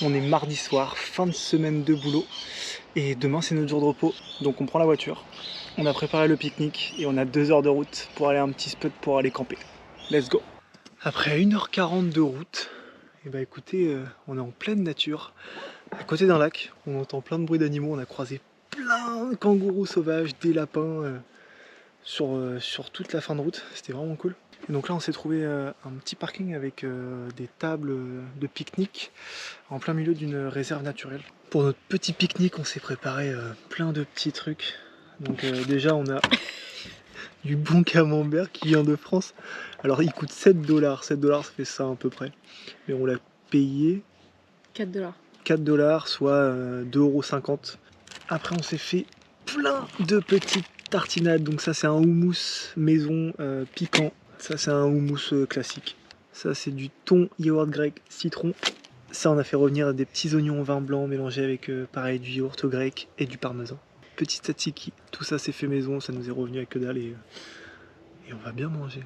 On est mardi soir, fin de semaine de boulot. Et demain c'est notre jour de repos. Donc on prend la voiture, on a préparé le pique-nique et on a 2 heures de route pour aller à un petit spot pour aller camper. Let's go. Après 1h40 de route, et bah écoutez, on est en pleine nature, à côté d'un lac. On entend plein de bruits d'animaux, on a croisé plein de kangourous sauvages, des lapins sur toute la fin de route. C'était vraiment cool. Et donc là on s'est trouvé un petit parking avec des tables de pique-nique en plein milieu d'une réserve naturelle. Pour notre petit pique-nique on s'est préparé plein de petits trucs. Donc déjà on a du bon camembert qui vient de France. Alors il coûte 7 $, 7 $ ça fait ça à peu près. Mais on l'a payé 4 $. 4 $, soit 2,50 €. Après on s'est fait plein de petites tartinades. Donc ça c'est un houmous maison piquant. Ça c'est un houmous classique. Ça c'est du thon, yaourt grec, citron. Ça on a fait revenir des petits oignons au vin blanc mélangés avec pareil du yaourt grec et du parmesan. Petit tzatziki, tout ça c'est fait maison, ça nous est revenu avec que dalle et on va bien manger.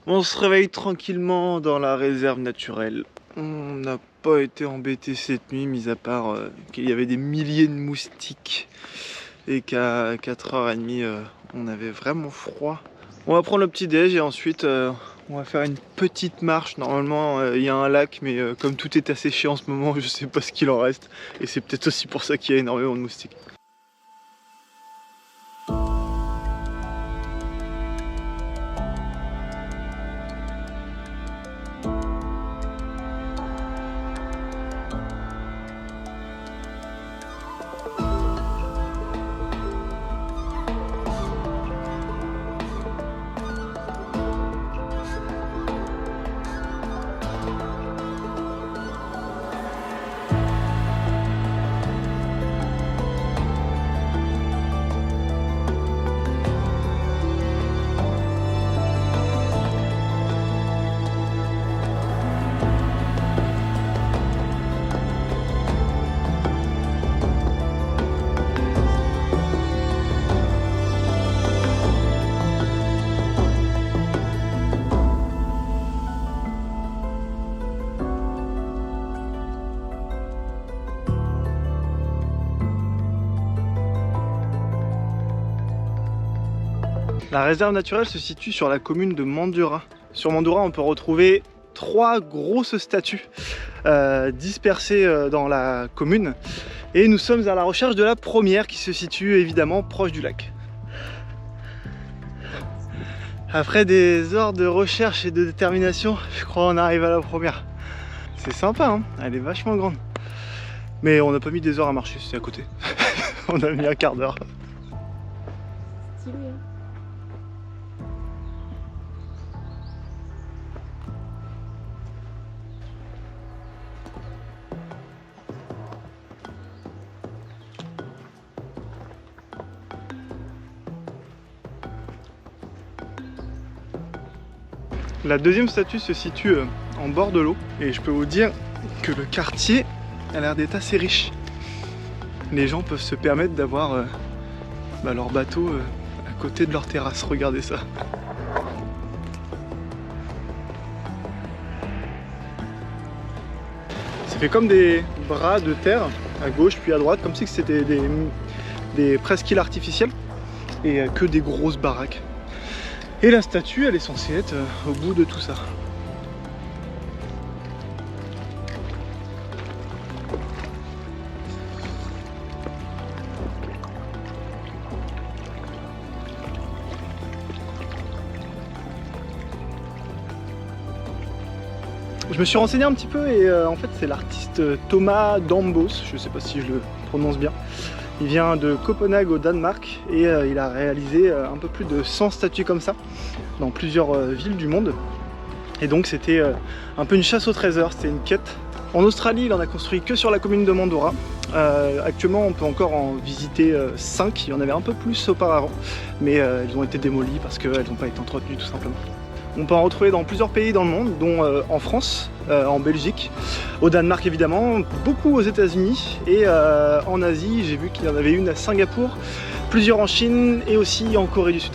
On se réveille tranquillement dans la réserve naturelle. On n'a pas été embêté cette nuit, mis à part qu'il y avait des milliers de moustiques et qu'à 4h30 on avait vraiment froid. On va prendre le petit déj et ensuite on va faire une petite marche. Normalement il y a un lac, mais comme tout est asséché en ce moment, je sais pas ce qu'il en reste. Et c'est peut-être aussi pour ça qu'il y a énormément de moustiques. La réserve naturelle se situe sur la commune de Mandurah. Sur Mandurah, on peut retrouver 3 grosses statues dispersées dans la commune. Et nous sommes à la recherche de la première qui se situe évidemment proche du lac. Après des heures de recherche et de détermination, je crois qu'on arrive à la première. C'est sympa, hein, elle est vachement grande. Mais on n'a pas mis des heures à marcher, c'est à côté. On a mis un quart d'heure. Stylé, hein. La deuxième statue se situe en bord de l'eau et je peux vous dire que le quartier a l'air d'être assez riche. Les gens peuvent se permettre d'avoir leur bateau à côté de leur terrasse, regardez ça. Ça fait comme des bras de terre à gauche puis à droite, comme si c'était des presqu'îles artificielles et que des grosses baraques. Et la statue, elle est censée être au bout de tout ça. Je me suis renseigné un petit peu et en fait c'est l'artiste Thomas Dambos, je sais pas si je le prononce bien. Il vient de Copenhague au Danemark et il a réalisé un peu plus de 100 statues comme ça dans plusieurs villes du monde. Et donc c'était un peu une chasse au trésor, c'était une quête. En Australie, il en a construit que sur la commune de Mandurah. Actuellement, on peut encore en visiter 5, il y en avait un peu plus auparavant, mais elles ont été démolies parce qu'elles n'ont pas été entretenues tout simplement. On peut en retrouver dans plusieurs pays dans le monde, dont en France, en Belgique, au Danemark évidemment, beaucoup aux États-Unis et en Asie. J'ai vu qu'il y en avait une à Singapour, plusieurs en Chine et aussi en Corée du Sud.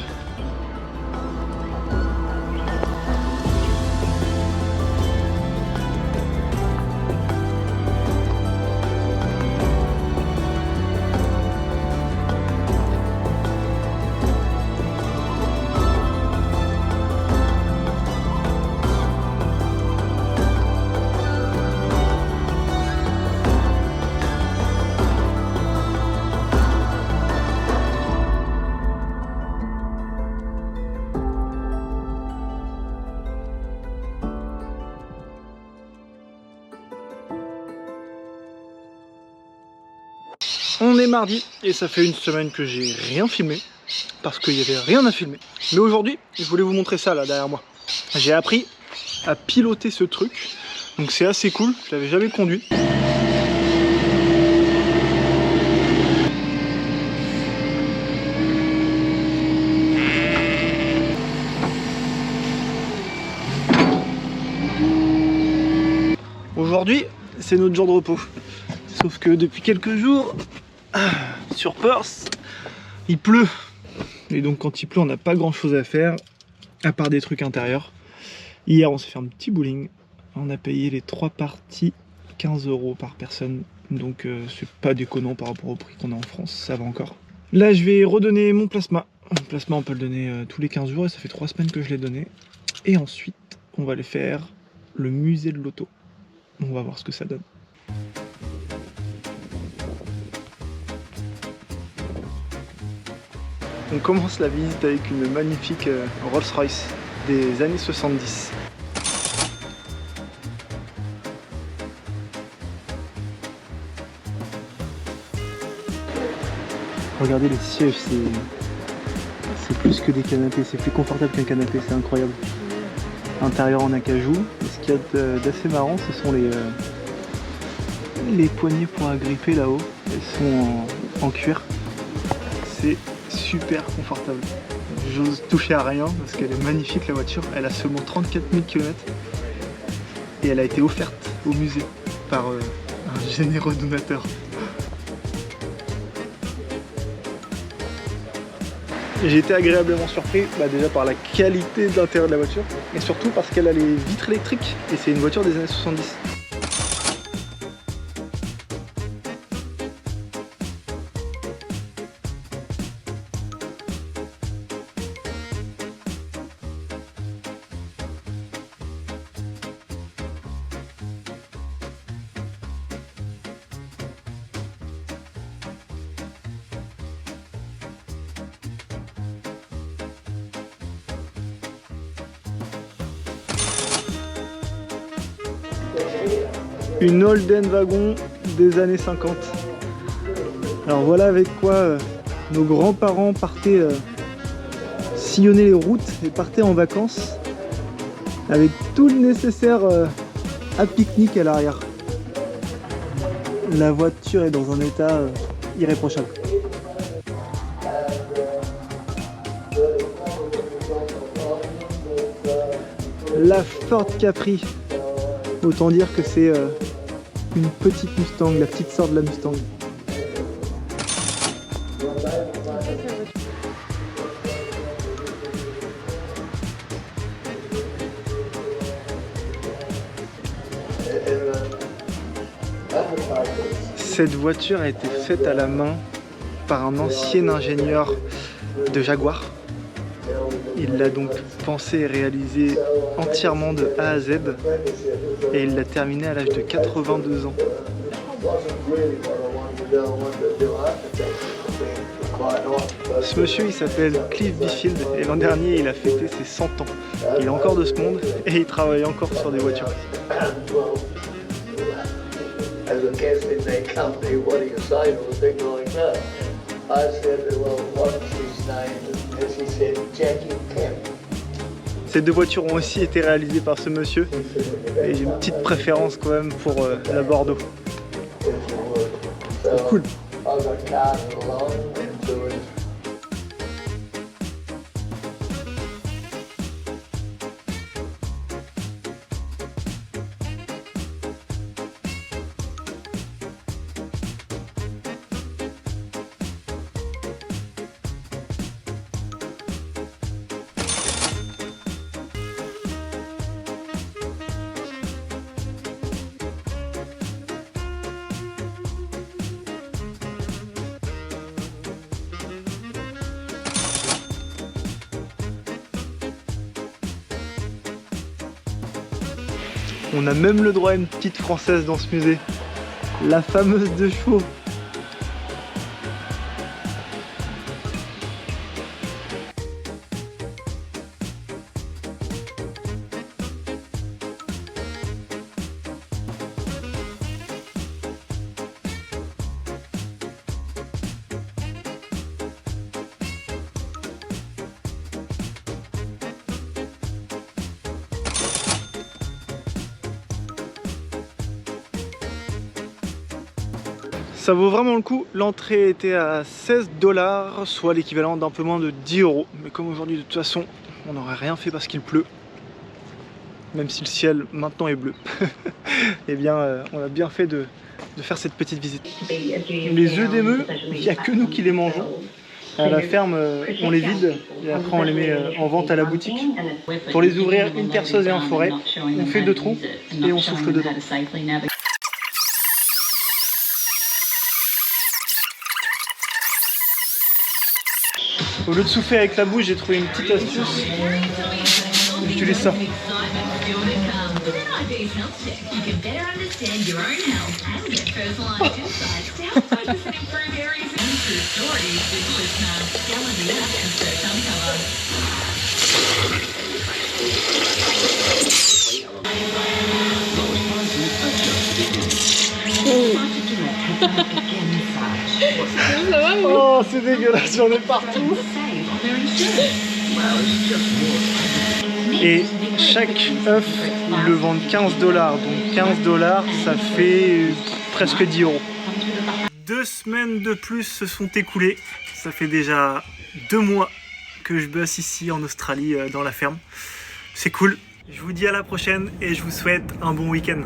On est mardi et ça fait une semaine que j'ai rien filmé parce qu'il n'y avait rien à filmer. Mais aujourd'hui, je voulais vous montrer ça là derrière moi. J'ai appris à piloter ce truc, donc c'est assez cool, je l'avais jamais conduit. Aujourd'hui, c'est notre jour de repos. Sauf que depuis quelques jours, sur Perth, il pleut. Et donc quand il pleut, on n'a pas grand chose à faire, à part des trucs intérieurs. Hier, on s'est fait un petit bowling. On a payé les 3 parties 15 € par personne. Donc c'est pas déconnant par rapport au prix qu'on a en France, ça va encore. Là, je vais redonner mon plasma. Mon plasma, on peut le donner tous les 15 jours et ça fait 3 semaines que je l'ai donné. Et ensuite, on va aller faire le musée de l'auto. On va voir ce que ça donne. On commence la visite avec une magnifique Rolls-Royce des années 70. Regardez les sièges, c'est plus que des canapés, c'est plus confortable qu'un canapé, c'est incroyable. Intérieur en acajou, et ce qu'il y a d'assez marrant, ce sont les poignées pour agripper là-haut, elles sont en cuir. C'est super confortable. J'ose toucher à rien parce qu'elle est magnifique la voiture. Elle a seulement 34 000 km et elle a été offerte au musée par un généreux donateur. J'ai été agréablement surpris déjà par la qualité de l'intérieur de la voiture et surtout parce qu'elle a les vitres électriques et c'est une voiture des années 70. Une Holden wagon des années 50. Alors voilà avec quoi nos grands-parents partaient sillonner les routes et partaient en vacances avec tout le nécessaire à pique-nique à l'arrière. La voiture est dans un état irréprochable. La Ford Capri, autant dire que c'est une petite Mustang, la petite sœur de la Mustang. Cette voiture a été faite à la main par un ancien ingénieur de Jaguar. Il l'a donc pensé et réalisé entièrement de A à Z et il l'a terminé à l'âge de 82 ans. Ce monsieur il s'appelle Cliff Bifield et l'an dernier il a fêté ses 100 ans. Il est encore de ce monde et il travaille encore sur des voitures. Ces deux voitures ont aussi été réalisées par ce monsieur et j'ai une petite préférence quand même pour la Bordeaux. C'est cool. On a même le droit à une petite française dans ce musée. La fameuse de chevaux. Ça vaut vraiment le coup. L'entrée était à 16 $, soit l'équivalent d'un peu moins de 10 €. Mais comme aujourd'hui de toute façon on n'aurait rien fait parce qu'il pleut, même si le ciel maintenant est bleu, et bien on a bien fait de faire cette petite visite. Les œufs d'émeu, il n'y a que nous qui les mangeons. À la ferme, on les vide et après on les met en vente à la boutique. Pour les ouvrir une perceuse et un forêt, on fait 2 trous et on souffle dedans. Au lieu de souffler avec la bouche, j'ai trouvé une petite astuce. J'utilise ça. Oh, c'est dégueulasse, j'en ai partout. Et chaque œuf, ils le vendent 15 $. Donc 15 $, ça fait presque 10 €. 2 semaines de plus se sont écoulées. Ça fait déjà 2 mois que je bosse ici en Australie dans la ferme. C'est cool. Je vous dis à la prochaine et je vous souhaite un bon week-end.